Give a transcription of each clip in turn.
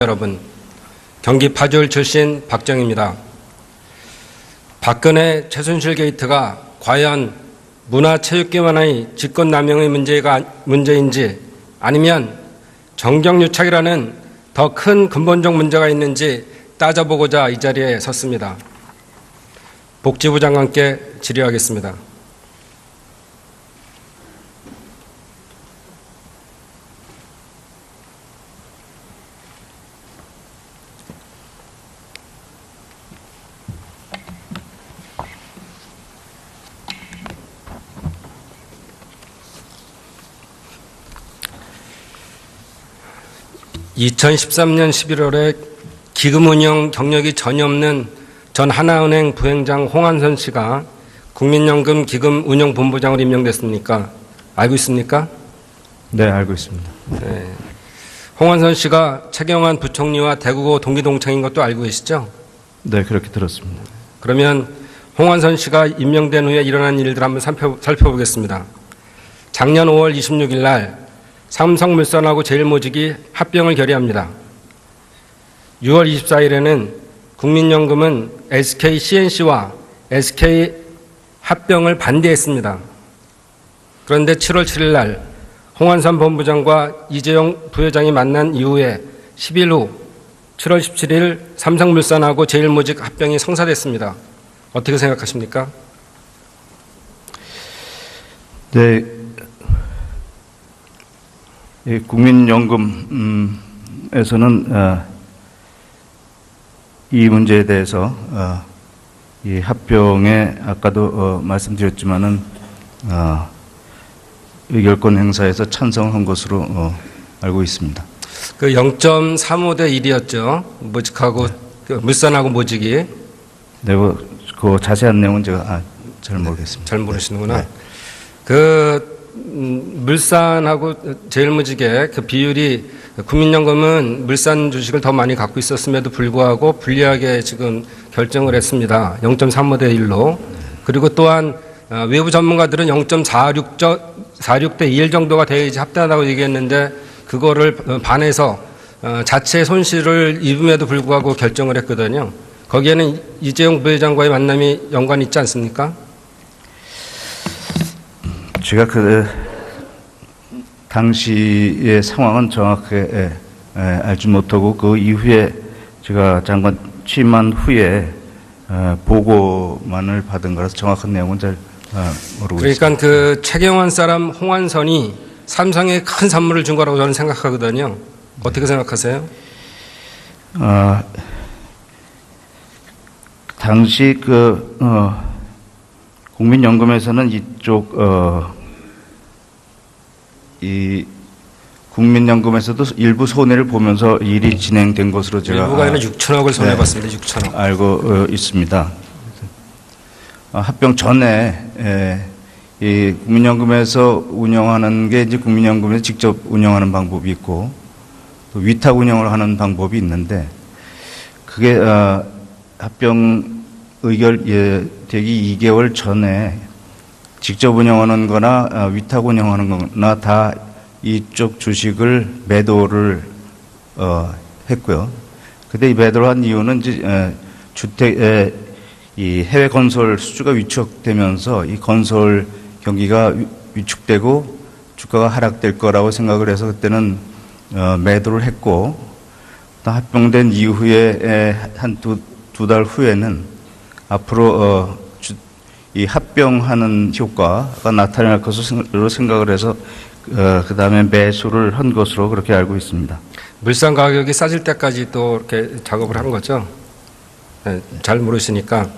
여러분, 경기 파주을 출신 박정희입니다. 박근혜 최순실 게이트가 과연 문화체육계만의 직권남용의 문제인지 아니면 정경유착이라는 더 큰 근본적 문제가 있는지 따져보고자 이 자리에 섰습니다. 복지부 장관께 질의하겠습니다. 2013년 11월에 기금 운영 경력이 전혀 없는 전 하나은행 부행장 홍한선 씨가 국민연금 기금 운영 본부장으로 임명됐습니까? 알고 있습니까? 네, 알고 있습니다. 네. 홍한선 씨가 최경환 부총리와 대구고 동기동창인 것도 알고 계시죠? 네, 그렇게 들었습니다. 그러면 홍한선 씨가 임명된 후에 일어난 일들 한번 살펴보겠습니다. 작년 5월 26일 날 삼성물산하고 제일모직이 합병을 결의합니다. 6월 24일에는 국민연금은 SK CNC와 SK 합병을 반대했습니다. 그런데 7월 7일 날 홍한선 본부장과 이재용 부회장이 만난 이후에 10일 후 7월 17일 삼성물산하고 제일모직 합병이 성사됐습니다. 어떻게 생각하십니까? 네, 국민연금에서는 이 문제에 대해서 이 합병에 아까도 말씀드렸지만은 의결권 행사에서 찬성한 것으로 알고 있습니다. 그 0.35대 1이었죠. 모직하고 네. 물산하고 모직이. 네, 그 자세한 내용은 제가 잘 모르겠습니다. 잘 모르시는구나. 네. 물산하고 제일모직의 그 비율이 국민연금은 물산 주식을 더 많이 갖고 있었음에도 불구하고 불리하게 지금 결정을 했습니다. 0.35대 1로. 그리고 또한 외부 전문가들은 0.46대 1 정도가 돼야지 합당하다고 얘기했는데 그거를 반해서 자체 손실을 입음에도 불구하고 결정을 했거든요. 거기에는 이재용 부회장과의 만남이 연관이 있지 않습니까? 제가 그 당시의 상황은 정확하게 알지 못하고 그 이후에 제가 장관 취임한 후에 보고만을 받은 거라서 정확한 내용은 잘 모르고 그러니까 있습니다. 그 최경환 사람 홍한선이 삼성에 큰 선물을 준 거라고 저는 생각하거든요. 어떻게 생각하세요? 당시 국민연금에서는 이쪽 이 국민연금에서도 일부 손해를 보면서 일이 진행된 것으로 제가 일부가 아니라 6천억을 손해봤습니다. 네, 6천억. 알고 있습니다. 합병 전에 이 국민연금에서 운영하는 게 이제 국민연금에서 직접 운영하는 방법이 있고 또 위탁 운영을 하는 방법이 있는데 그게 합병 의결 되기 2개월 전에 직접 운영하는 거나 위탁 운영하는 거나 다 이쪽 주식을 매도를 했고요. 근데 이 매도를 한 이유는 이제 이 해외 건설 수주가 위축되면서 이 건설 경기가 위축되고 주가가 하락될 거라고 생각을 해서 그때는 매도를 했고 또 합병된 이후에 한 두 달 후에는 앞으로 이 합병하는 효과가 나타날 것으로 생각을 해서 그 다음에 매수를 한 것으로 그렇게 알고 있습니다. 물산 가격이 싸질 때까지 또 이렇게 작업을 한 거죠. 네, 잘 모르시니까.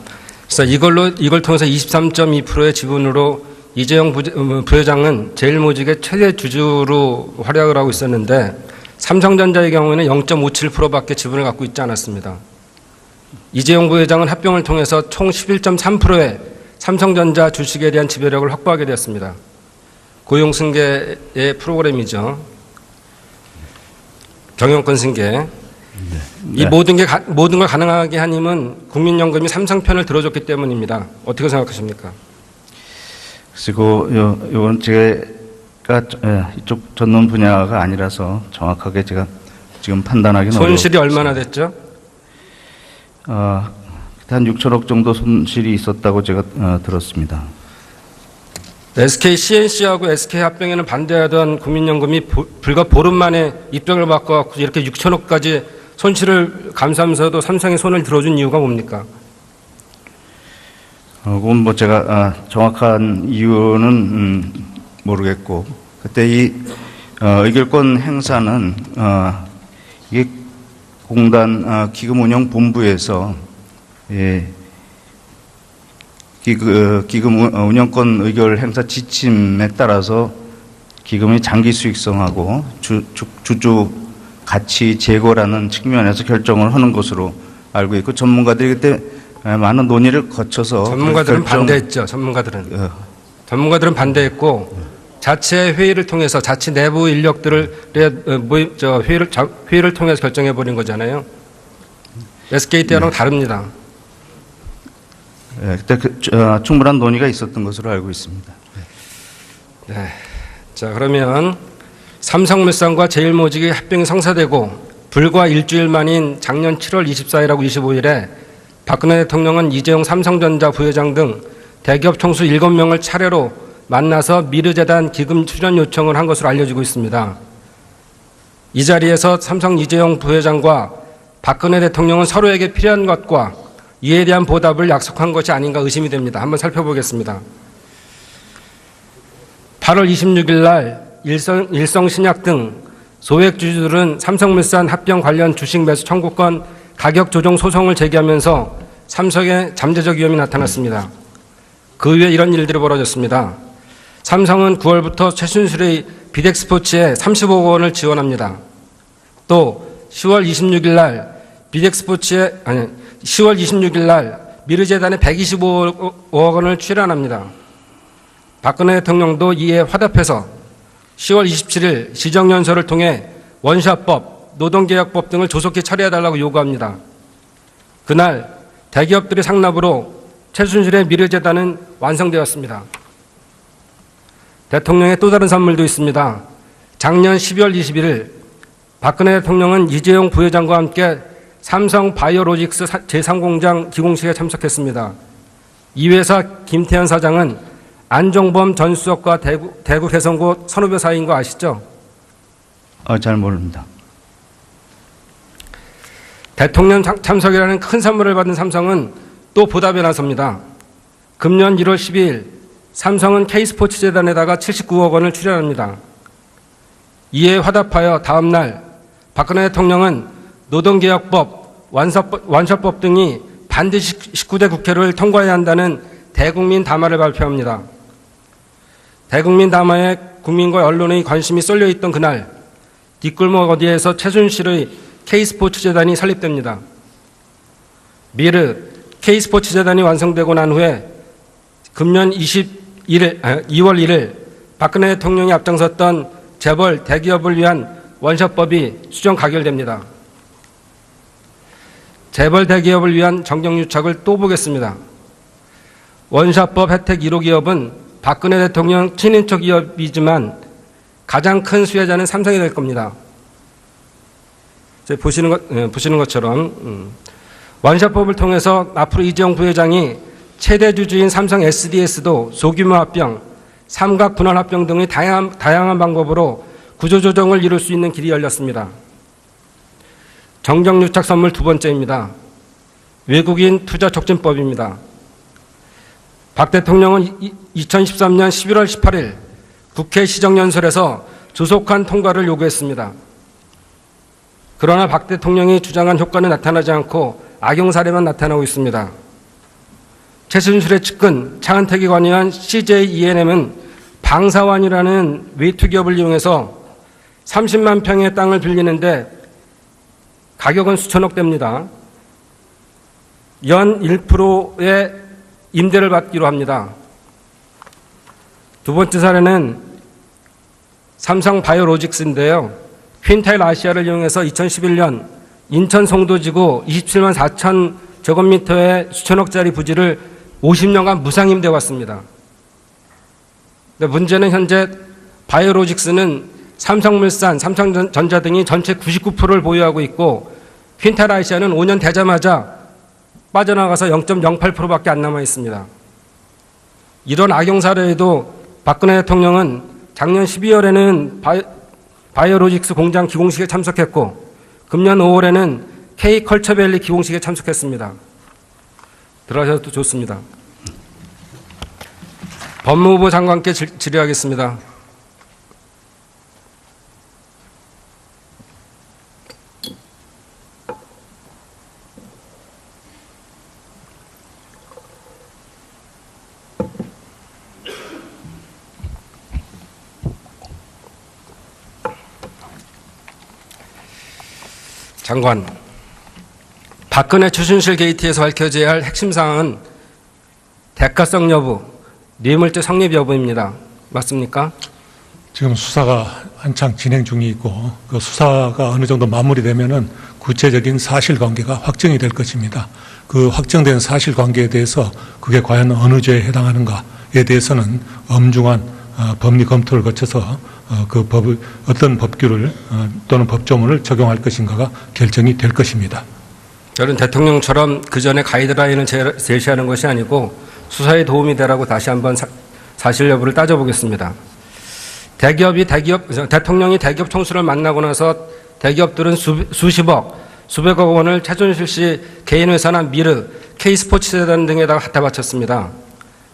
그래서 이걸 통해서 23.2%의 지분으로 이재용 부회장은 제일모직의 최대 주주로 활약을 하고 있었는데 삼성전자의 경우에는 0.57%밖에 지분을 갖고 있지 않았습니다. 이재용 부회장은 합병을 통해서 총 11.3%의 삼성전자 주식에 대한 지배력을 확보하게 되었습니다. 고용승계의 프로그램이죠. 경영권 승계. 네. 이 모든 걸 가능하게 한 힘은 국민연금이 삼성 편을 들어줬기 때문입니다. 어떻게 생각하십니까? 그리고 이건 제가 이쪽 전문 분야가 아니라서 정확하게 제가 지금 판단하기는 손실이 어렵습니다. 얼마나 됐죠? 한 6천억 정도 손실이 있었다고 제가 들었습니다. SK CNC하고 SK 합병에는 반대하던 국민연금이 불과 보름 만에 입병을 바꿔 이렇게 6천억까지 손실을 감수하면서도 삼성에 손을 들어준 이유가 뭡니까? 그건 뭐 제가 정확한 이유는 모르겠고, 그때 이 의결권 행사는 이게 공단 기금운영본부에서 기금 운영권 의결 행사 지침에 따라서 기금의 장기 수익성하고 주주 가치 제고라는 측면에서 결정을 하는 것으로 알고 있고, 전문가들이 그때 많은 논의를 거쳐서 전문가들은 반대했죠. 전문가들은 반대했고 자체 회의를 통해서 자치 내부 인력들을 회의를 통해서 결정해 버린 거잖아요. SK 때랑 다릅니다. 그때 충분한 논의가 있었던 것으로 알고 있습니다. 네. 자, 그러면 삼성물산과 제일모직이 합병이 성사되고 불과 일주일 만인 작년 7월 24일하고 25일에 박근혜 대통령은 이재용 삼성전자 부회장 등 대기업 총수 7명을 차례로 만나서 미르재단 기금 출연 요청을 한 것으로 알려지고 있습니다. 이 자리에서 삼성 이재용 부회장과 박근혜 대통령은 서로에게 필요한 것과 이에 대한 보답을 약속한 것이 아닌가 의심이 됩니다. 한번 살펴보겠습니다. 8월 26일 날 일성신약 등 소액주주들은 삼성물산 합병 관련 주식 매수 청구권 가격 조정 소송을 제기하면서 삼성에 잠재적 위험이 나타났습니다. 그 후에 이런 일들이 벌어졌습니다. 삼성은 9월부터 최순실의 비덱스포츠에 30억 원을 지원합니다. 또 10월 26일 날 10월 26일 날 미르재단에 125억 원을 출연합니다. 박근혜 대통령도 이에 화답해서 10월 27일 시정연설을 통해 원샷법, 노동계약법 등을 조속히 처리해달라고 요구합니다. 그날 대기업들의 상납으로 최순실의 미르재단은 완성되었습니다. 대통령의 또 다른 선물도 있습니다. 작년 12월 21일 박근혜 대통령은 이재용 부회장과 함께 삼성 바이오로직스 제3공장 기공식에 참석했습니다. 이 회사 김태현 사장은 안종범 전 수석과 대구 개성고 선후배 사이인 거 아시죠? 잘 모릅니다. 대통령 참석이라는 큰 선물을 받은 삼성은 또 보답에 나섭니다. 금년 1월 12일 삼성은 K스포츠 재단에다가 79억 원을 출연합니다. 이에 화답하여 다음 날 박근혜 대통령은 노동개혁법, 완샷법 등이 반드시 19대 국회를 통과해야 한다는 대국민 담화를 발표합니다. 대국민 담화에 국민과 언론의 관심이 쏠려 있던 그날 뒷골목 어디에서 최순실의 K스포츠 재단이 설립됩니다. 미르 K스포츠 재단이 완성되고 난 후에 금년 2월 1일 박근혜 대통령이 앞장섰던 재벌 대기업을 위한 원샷법이 수정 가결됩니다. 재벌 대기업을 위한 정경유착을 또 보겠습니다. 원샷법 혜택 1호 기업은 박근혜 대통령 친인척 기업이지만 가장 큰 수혜자는 삼성이 될 겁니다. 보시는 것처럼 원샷법을 통해서 앞으로 이재용 부회장이 최대 주주인 삼성 SDS도 소규모 합병, 삼각 분할 합병 등의 다양한 방법으로 구조조정을 이룰 수 있는 길이 열렸습니다. 정경유착 선물 두 번째입니다. 외국인 투자 촉진법입니다. 박 대통령은 2013년 11월 18일 국회 시정연설에서 조속한 통과를 요구했습니다. 그러나 박 대통령이 주장한 효과는 나타나지 않고 악용 사례만 나타나고 있습니다. 최순실의 측근 차은택이 관여한 CJ E&M은 방사완이라는 외투 기업을 이용해서 30만 평의 땅을 빌리는데 가격은 수천억 대입니다. 연 1%의 임대를 받기로 합니다. 두 번째 사례는 삼성 바이오로직스인데요. 퀸타일 아시아를 이용해서 2011년 인천 송도지구 27만 4천 제곱미터의 수천억짜리 부지를 50년간 무상임대 왔습니다. 근데 문제는 현재 바이오로직스는 삼성물산, 삼성전자 등이 전체 99%를 보유하고 있고 퀸탈아시아는 5년 되자마자 빠져나가서 0.08%밖에 안 남아 있습니다. 이런 악용 사례에도 박근혜 대통령은 작년 12월에는 바이오로직스 공장 기공식에 참석했고 금년 5월에는 K컬처밸리 기공식에 참석했습니다. 들어가셔도 좋습니다. 법무부 장관께 질의하겠습니다. 장관, 박근혜 최순실 게이트에서 밝혀져야 할 핵심 사항은 대가성 여부, 뇌물죄 성립 여부입니다. 맞습니까? 지금 수사가 한창 진행 중에 있고 그 수사가 어느 정도 마무리되면은 구체적인 사실관계가 확정이 될 것입니다. 그 확정된 사실관계에 대해서 그게 과연 어느 죄에 해당하는가에 대해서는 엄중한 법리 검토를 거쳐서 그 법을 어떤 법규를 또는 법조문을 적용할 것인가가 결정이 될 것입니다. 저는 대통령처럼 그 전에 가이드라인을 제시하는 것이 아니고 수사에 도움이 되라고 다시 한번 사실 여부를 따져보겠습니다. 대통령이 대기업 총수를 만나고 나서 대기업들은 수십억, 수백억 원을 최순실 씨 개인 회사나 미르, K스포츠재단 등에다가 갖다 바쳤습니다.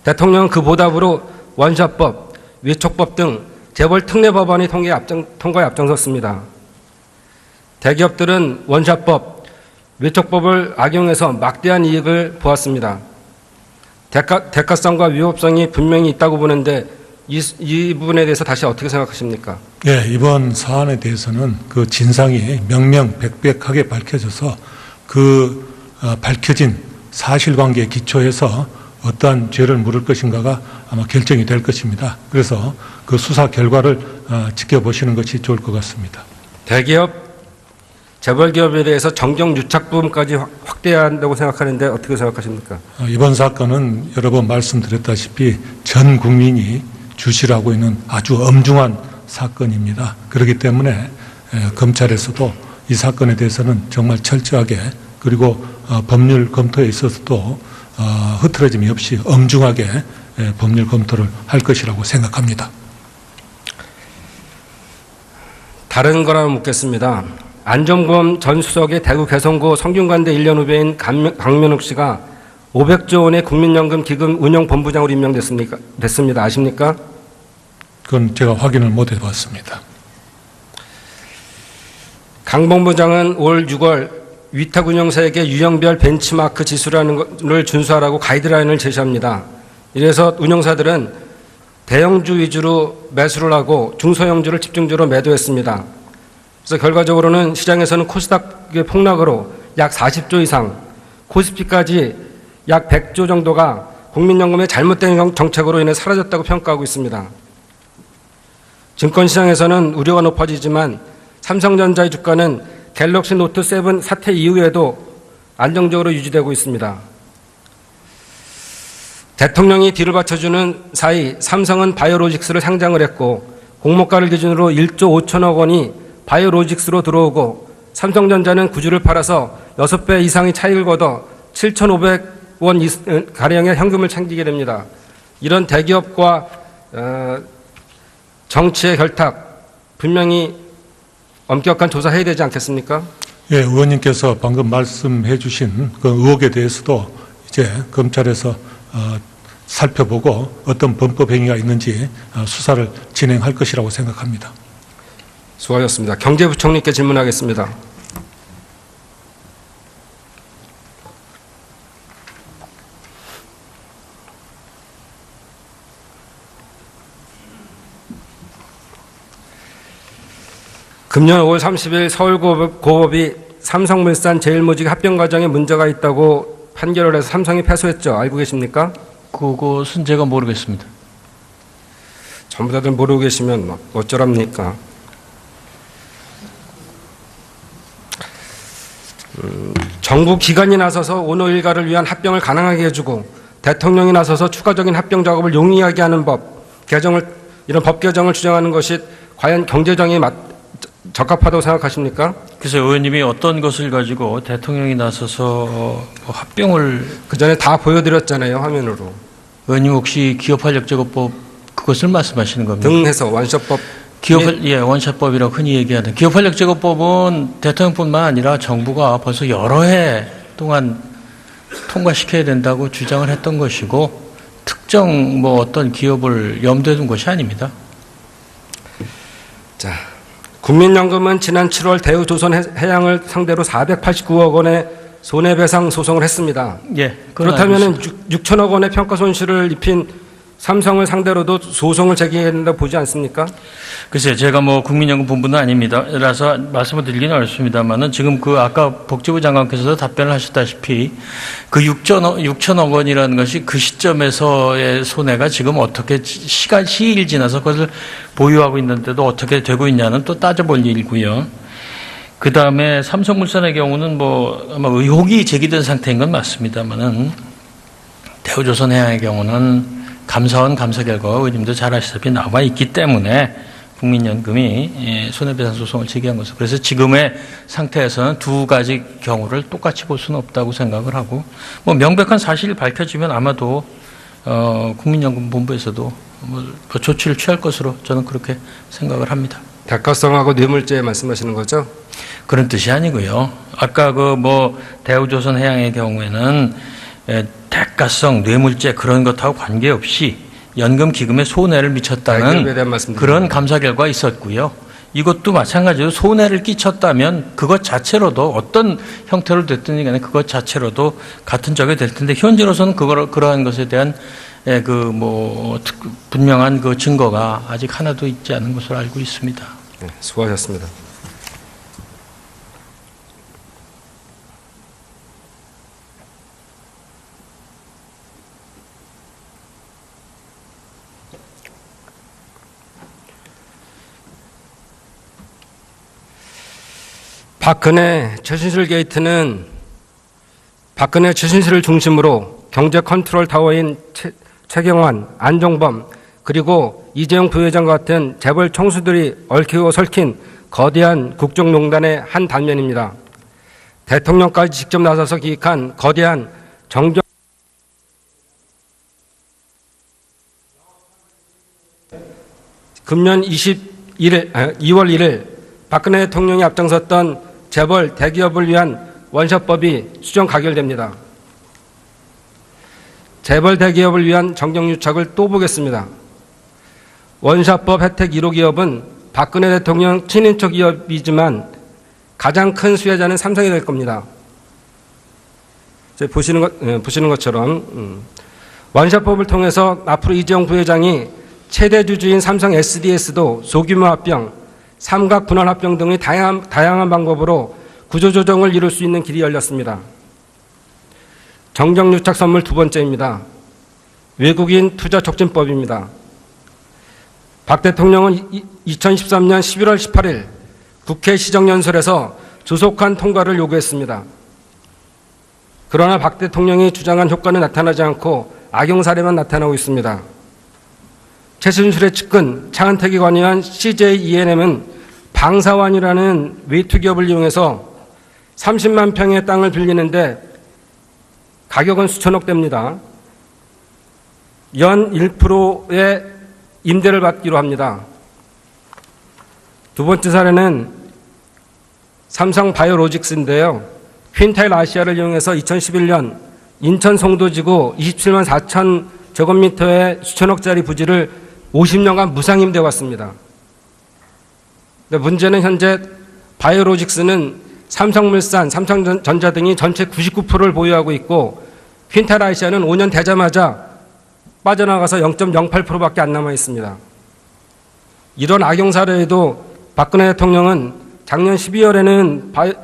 대통령은 그 보답으로 원샷법, 위촉법 등 재벌 특례 법안이 통과에 앞장섰습니다. 대기업들은 원샷법, 위촉법을 악용해서 막대한 이익을 보았습니다. 대가성과 위법성이 분명히 있다고 보는데 이 부분에 대해서 다시 어떻게 생각하십니까? 예, 이번 사안에 대해서는 그 진상이 명명백백하게 밝혀져서 그 밝혀진 사실관계에 기초해서 어떠한 죄를 물을 것인가가 아마 결정이 될 것입니다. 그래서 그 수사 결과를 지켜보시는 것이 좋을 것 같습니다. 대기업, 재벌기업에 대해서 정경 유착 부분까지 확대해야 한다고 생각하는데 어떻게 생각하십니까? 이번 사건은 여러 번 말씀드렸다시피 전 국민이 주시하고 있는 아주 엄중한 사건입니다. 그렇기 때문에 검찰에서도 이 사건에 대해서는 정말 철저하게 그리고 법률 검토에 있어서도 흐트러짐이 없이 엄중하게 법률 검토를 할 것이라고 생각합니다. 다른 거라 묻겠습니다. 안종범 전 수석의 대구 개성구 성균관대 1년 후배인 강면욱 씨가 500조 원의 국민연금 기금 운영본부장으로 됐습니다. 아십니까? 그건 제가 확인을 못 해봤습니다. 강 본부장은 올 6월 위탁운영사에게 유형별 벤치마크 지수라는 것을 준수하라고 가이드라인을 제시합니다. 이래서 운영사들은 대형주 위주로 매수를 하고 중소형주를 집중적으로 매도했습니다. 그래서 결과적으로는 시장에서는 코스닥의 폭락으로 약 40조 이상, 코스피까지 약 100조 정도가 국민연금의 잘못된 정책으로 인해 사라졌다고 평가하고 있습니다. 증권시장에서는 우려가 높아지지만 삼성전자의 주가는 갤럭시 노트 7 사태 이후에도 안정적으로 유지되고 있습니다. 대통령이 뒤를 받쳐주는 사이 삼성은 바이오로직스를 상장을 했고 공모가를 기준으로 1조 5천억 원이 바이오로직스로 들어오고 삼성전자는 구주를 팔아서 6배 이상의 차익을 거둬 7,500원 가량의 현금을 챙기게 됩니다. 이런 대기업과 정치의 결탁 분명히 엄격한 조사해야 되지 않겠습니까? 예, 의원님께서 방금 말씀해 주신 그 의혹에 대해서도 이제 검찰에서 살펴보고 어떤 범법 행위가 있는지 수사를 진행할 것이라고 생각합니다. 수고하셨습니다. 경제부총리께 질문하겠습니다. 금년 5월 30일 서울고법이 삼성물산 제일모직 합병 과정에 문제가 있다고 판결을 해서 삼성이 패소했죠. 알고 계십니까? 그것은 제가 모르겠습니다. 전부 다들 모르고 계시면 어쩌랍니까? 정부 기관이 나서서 오노 일가를 위한 합병을 가능하게 해주고 대통령이 나서서 추가적인 합병 작업을 용이하게 하는 이런 법 개정을 주장하는 것이 과연 경제정이 적합하다고 생각하십니까? 그래서 의원님이 어떤 것을 가지고 대통령이 나서서 합병을 그 전에 다 보여드렸잖아요, 화면으로. 의원님 혹시 기업활력제고법 그것을 말씀하시는 겁니까? 등 해서 원셔법. 원샷법이라고 흔히 얘기하는 기업활력제고법은 대통령뿐만 아니라 정부가 벌써 여러 해 동안 통과시켜야 된다고 주장을 했던 것이고 특정 어떤 기업을 염두에 둔 것이 아닙니다. 자, 국민연금은 지난 7월 대우조선해양을 상대로 489억 원의 손해배상 소송을 했습니다. 예. 그렇다면 6천억 원의 평가 손실을 입힌 삼성을 상대로도 소송을 제기해야 된다고 보지 않습니까? 글쎄요, 제가 국민연금 본부는 아닙니다. 라서 말씀을 드리기는 어렵습니다만은 지금 아까 복지부 장관께서도 답변을 하셨다시피 6천억 원이라는 것이 그 시점에서의 손해가 지금 어떻게 시일 지나서 그것을 보유하고 있는데도 어떻게 되고 있냐는 또 따져볼 일이고요. 그 다음에 삼성물산의 경우는 아마 의혹이 제기된 상태인 건 맞습니다만은 대우조선해양의 경우는 감사원 감사 결과가 의원님도 잘 아시다시피 나와 있기 때문에 국민연금이 손해배상 소송을 제기한 것을 그래서 지금의 상태에서는 두 가지 경우를 똑같이 볼 수는 없다고 생각을 하고 명백한 사실이 밝혀지면 아마도 국민연금본부에서도 조치를 취할 것으로 저는 그렇게 생각을 합니다. 대가성하고 뇌물죄 말씀하시는 거죠? 그런 뜻이 아니고요. 아까 대우조선해양의 경우에는 대가성, 뇌물죄 그런 것하고 관계없이 연금기금에 손해를 미쳤다는 그런 감사 결과가 있었고요. 이것도 마찬가지로 손해를 끼쳤다면 그것 자체로도 어떤 형태로 됐든 간에 그것 자체로도 같은 적이 될 텐데 현재로서는 그러한 것에 대한 분명한 증거가 아직 하나도 있지 않은 것으로 알고 있습니다. 네, 수고하셨습니다. 박근혜 최순실 게이트는 박근혜 최순실을 중심으로 경제 컨트롤 타워인 최경환, 안종범 그리고 이재용 부회장과 같은 재벌 총수들이 얽히고 설킨 거대한 국정농단의 한 단면입니다. 대통령까지 직접 나서서 기획한 거대한 정정 금년 2월 1일 박근혜 대통령이 앞장섰던 재벌 대기업을 위한 원샷법이 수정 가결됩니다. 재벌 대기업을 위한 정경유착을 또 보겠습니다. 원샷법 혜택 1호 기업은 박근혜 대통령 친인척 기업이지만 가장 큰 수혜자는 삼성이 될 겁니다. 보시는 것처럼 원샷법을 통해서 앞으로 이재용 부회장이 최대 주주인 삼성 SDS도 소규모 합병, 삼각 분할 합병 등의 다양한 방법으로 구조조정을 이룰 수 있는 길이 열렸습니다. 정경유착 선물 두 번째입니다. 외국인 투자 촉진법입니다. 박 대통령은 2013년 11월 18일 국회 시정연설에서 조속한 통과를 요구했습니다. 그러나 박 대통령이 주장한 효과는 나타나지 않고 악용 사례만 나타나고 있습니다. 최순실의 측근 차은택이 관여한 CJ E&M은 방사완이라는 외투 기업을 이용해서 30만 평의 땅을 빌리는데 가격은 수천억 대입니다. 연 1%의 임대를 받기로 합니다. 두 번째 사례는 삼성 바이오로직스인데요. 퀸텔 아시아를 이용해서 2011년 인천 송도지구 27만 4천 제곱미터의 수천억짜리 부지를 50년간 무상임대 왔습니다. 근데 문제는 현재 바이오로직스는 삼성물산, 삼성전자 등이 전체 99%를 보유하고 있고 퀸텔 아시아는 5년 되자마자 빠져나가서 0.08%밖에 안 남아 있습니다. 이런 악용 사례에도 박근혜 대통령은 작년 12월에는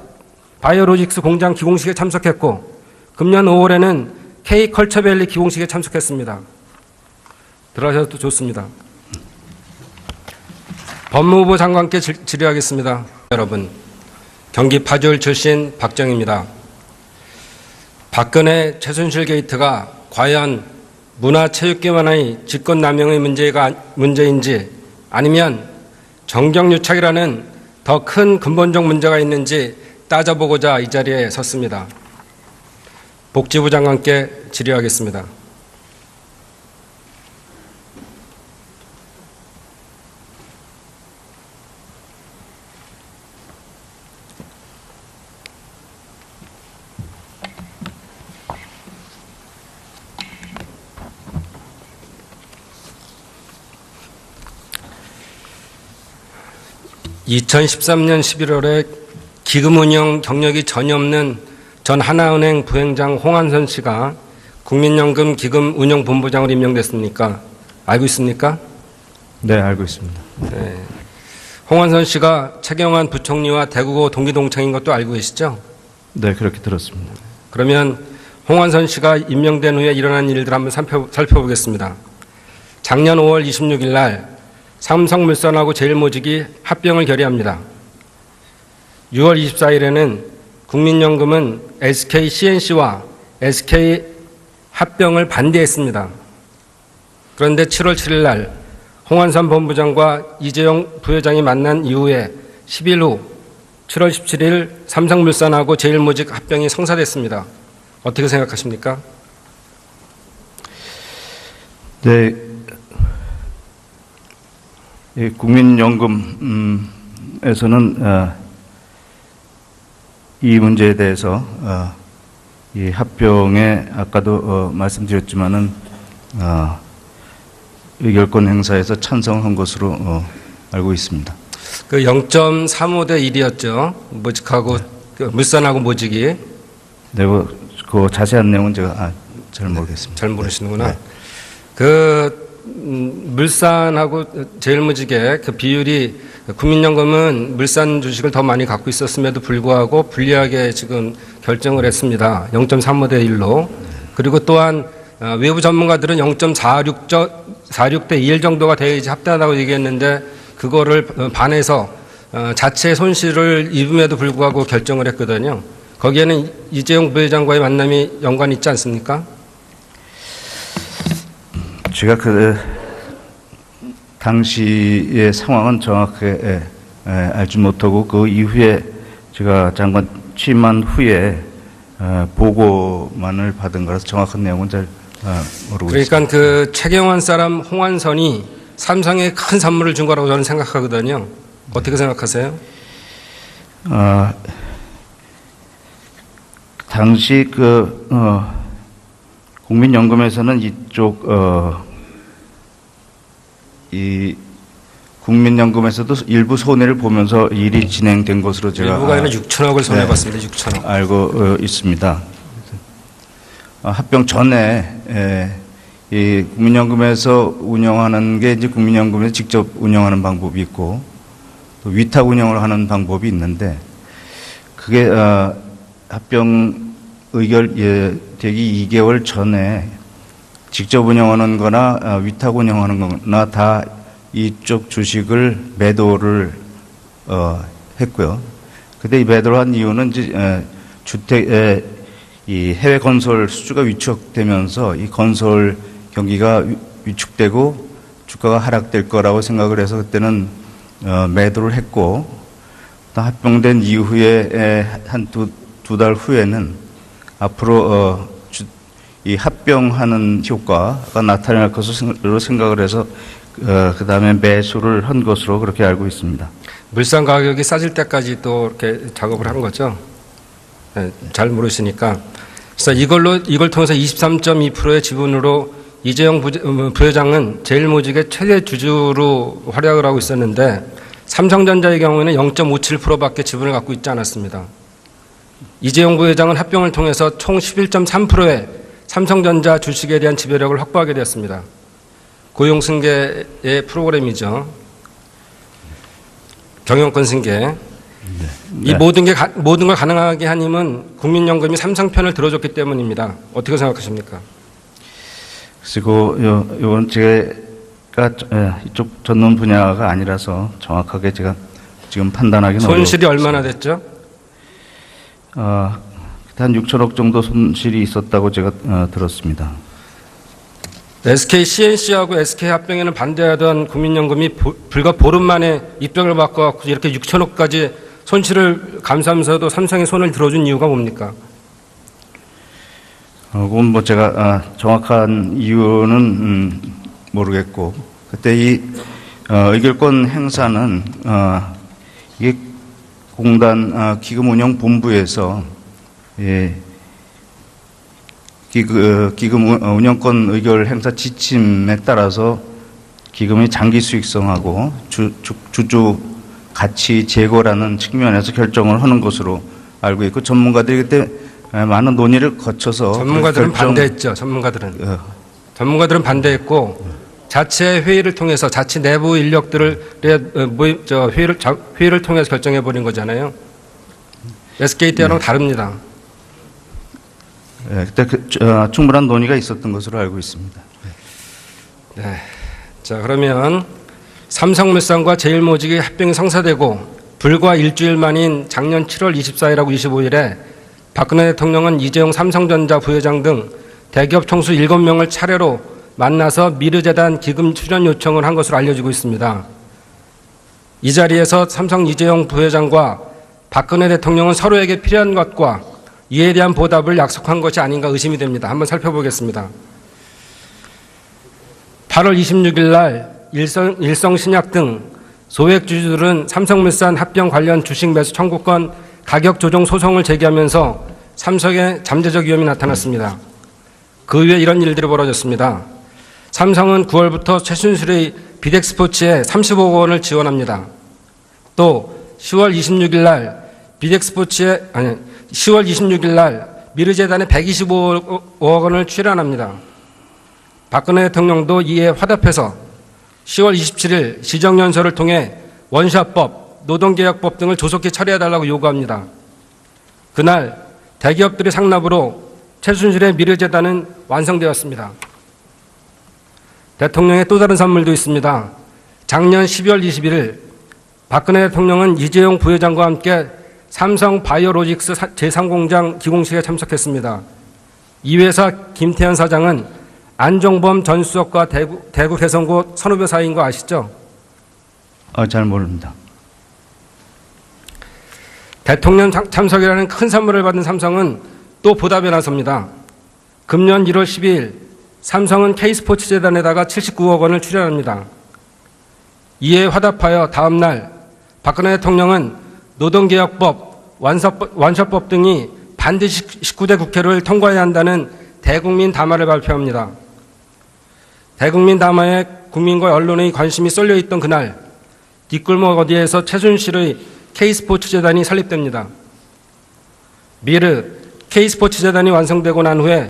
바이오로직스 공장 기공식에 참석했고 금년 5월에는 K컬처밸리 기공식에 참석했습니다. 들어가셔도 좋습니다. 법무부 장관께 질의하겠습니다. 여러분, 경기 파주을 출신 박정희입니다. 박근혜 최순실 게이트가 과연 문화체육계만의 직권남용의 문제인지 아니면 정경유착이라는 더 큰 근본적 문제가 있는지 따져보고자 이 자리에 섰습니다. 복지부 장관께 질의하겠습니다. (2013년 11월에) 기금 운영 경력이 전혀 없는 전 하나은행 부행장 홍한선 씨가 국민연금 기금 운영 본부장으로 임명됐습니까? 알고 있습니까? 네, 알고 있습니다. 네. 홍한선 씨가 최경환 부총리와 대구고 동기동창인 것도 알고 계시죠? 네, 그렇게 들었습니다. 그러면 홍한선 씨가 임명된 후에 일어난 일들을 한번 살펴보겠습니다. 작년 5월 26일 날 삼성물산하고 제일모직이 합병을 결의합니다. 6월 24일에는 국민연금은 SK CNC와 SK 합병을 반대했습니다. 그런데 7월 7일 날 홍한선 본부장과 이재용 부회장이 만난 이후에 10일 후 7월 17일 삼성물산하고 제일모직 합병이 성사됐습니다. 어떻게 생각하십니까? 네, 이 국민연금에서는 이 문제에 대해서 이 합병에 아까도 말씀드렸지만은 의결권 행사에서 찬성한 것으로 알고 있습니다. 그 0.35대 1이었죠. 모직하고 그 물산하고 모직이. 네, 그 자세한 내용은 제가 잘 모르겠습니다. 잘 모르시는구나. 네. 물산하고 제일모직의 그 비율이 국민연금은 물산 주식을 더 많이 갖고 있었음에도 불구하고 불리하게 지금 결정을 했습니다. 0.35대 1로. 그리고 또한 외부 전문가들은 0.46대 1 정도가 돼야지 합당하다고 얘기했는데 그거를 반해서 자체 손실을 입음에도 불구하고 결정을 했거든요. 거기에는 이재용 부회장과의 만남이 연관이 있지 않습니까? 제가 그 당시의 상황은 정확하게 알지 못하고 그 이후에 제가 장관 취임한 후에 보고만을 받은 거라서 정확한 내용은 잘 모르고 그러니까 있습니다. 그 최경환 사람 홍한선이 삼성에 큰 선물을 준 거라고 저는 생각하거든요. 어떻게 생각하세요? 당시 국민연금에서는 이쪽 이 국민연금에서도 일부 손해를 보면서 일이 진행된 것으로 제가 일부가 아니라 6천억을 손해봤습니다. 6천억. 알고 있습니다. 합병 전에 이 국민연금에서 운영하는 게 이제 국민연금에서 직접 운영하는 방법이 있고 또 위탁 운영을 하는 방법이 있는데 그게 합병 의결 되기 2개월 전에 직접 운영하는 거나 위탁 운영하는 거나 다 이쪽 주식을 매도를 했고요. 근데 이 매도를 한 이유는 이제 이 해외 건설 수주가 위축되면서 이 건설 경기가 위축되고 주가가 하락될 거라고 생각을 해서 그때는 매도를 했고 또 합병된 이후에 한 두 달 후에는 앞으로 이 합병하는 효과가 나타날 것으로 생각을 해서 그 다음에 매수를 한 것으로 그렇게 알고 있습니다. 물산 가격이 싸질 때까지 또 이렇게 작업을 한 거죠. 네, 잘 모르시니까. 그래서 이걸 통해서 23.2%의 지분으로 이재용 부회장은 제일모직의 최대 주주로 활약을 하고 있었는데 삼성전자의 경우에는 0.57%밖에 지분을 갖고 있지 않았습니다. 이재용 부회장은 합병을 통해서 총 11.3%의 삼성전자 주식에 대한 지배력을 확보하게 되었습니다. 고용승계의 프로그램이죠. 경영권 승계. 네. 이 모든 걸 가능하게 한 힘은 국민연금이 삼성 편을 들어줬기 때문입니다. 어떻게 생각하십니까? 그리고 이건 제가 이쪽 전문 분야가 아니라서 정확하게 제가 지금 판단하기는 손실이 얼마나 됐죠? 한 6천억 정도 손실이 있었다고 제가 들었습니다. SK CNC하고 SK 합병에는 반대하던 국민연금이 불과 보름 만에 입장을 바꿔 이렇게 6천억까지 손실을 감수하면서도 삼성에 손을 들어준 이유가 뭡니까? 그건 뭐 제가 정확한 이유는 모르겠고, 그때 이 의결권 행사는 이게 공단 기금운영본부에서 기금 운영권 의결 행사 지침에 따라서 기금의 장기 수익성하고 주주 가치 제고라는 측면에서 결정을 하는 것으로 알고 있고, 전문가들이 그때 많은 논의를 거쳐서 전문가들은 반대했죠. 전문가들은 반대했고 자체 회의를 통해서 자치 내부 인력들을 회의를 통해서 결정해 버린 거잖아요. SK 때랑 다릅니다. 그때 충분한 논의가 있었던 것으로 알고 있습니다. 네. 자, 그러면 삼성물산과 제일모직이 합병이 성사되고 불과 일주일 만인 작년 7월 24일하고 25일에 박근혜 대통령은 이재용 삼성전자 부회장 등 대기업 총수 7명을 차례로 만나서 미르재단 기금 출연 요청을 한 것으로 알려지고 있습니다. 이 자리에서 삼성 이재용 부회장과 박근혜 대통령은 서로에게 필요한 것과 이에 대한 보답을 약속한 것이 아닌가 의심이 됩니다. 한번 살펴보겠습니다. 8월 26일 날 일성신약 등 소액주주들은 삼성물산 합병 관련 주식 매수 청구권 가격 조정 소송을 제기하면서 삼성에 잠재적 위험이 나타났습니다. 그 후에 이런 일들이 벌어졌습니다. 삼성은 9월부터 최순실의 비덱스포츠에 30억 원을 지원합니다. 또 10월 26일 날 10월 26일 날 미르재단에 125억 원을 출연합니다. 박근혜 대통령도 이에 화답해서 10월 27일 시정연설을 통해 원샷법, 노동계약법 등을 조속히 처리해달라고 요구합니다. 그날 대기업들의 상납으로 최순실의 미르재단은 완성되었습니다. 대통령의 또 다른 선물도 있습니다. 작년 12월 21일 박근혜 대통령은 이재용 부회장과 함께 삼성 바이오로직스 제3공장 기공식에 참석했습니다. 이 회사 김태현 사장은 안종범 전 수석과 대구 개성고 선후배 사이인 거 아시죠? 잘 모릅니다. 대통령 참석이라는 큰 선물을 받은 삼성은 또 보답에 나섭니다. 금년 1월 12일 삼성은 K스포츠재단에다가 79억 원을 출연합니다. 이에 화답하여 다음 날 박근혜 대통령은 노동개혁법, 완샷법 등이 반드시 19대 국회를 통과해야 한다는 대국민 담화를 발표합니다. 대국민 담화에 국민과 언론의 관심이 쏠려있던 그날 뒷골목 어디에서 최순실의 K스포츠재단이 설립됩니다. 미르 K스포츠재단이 완성되고 난 후에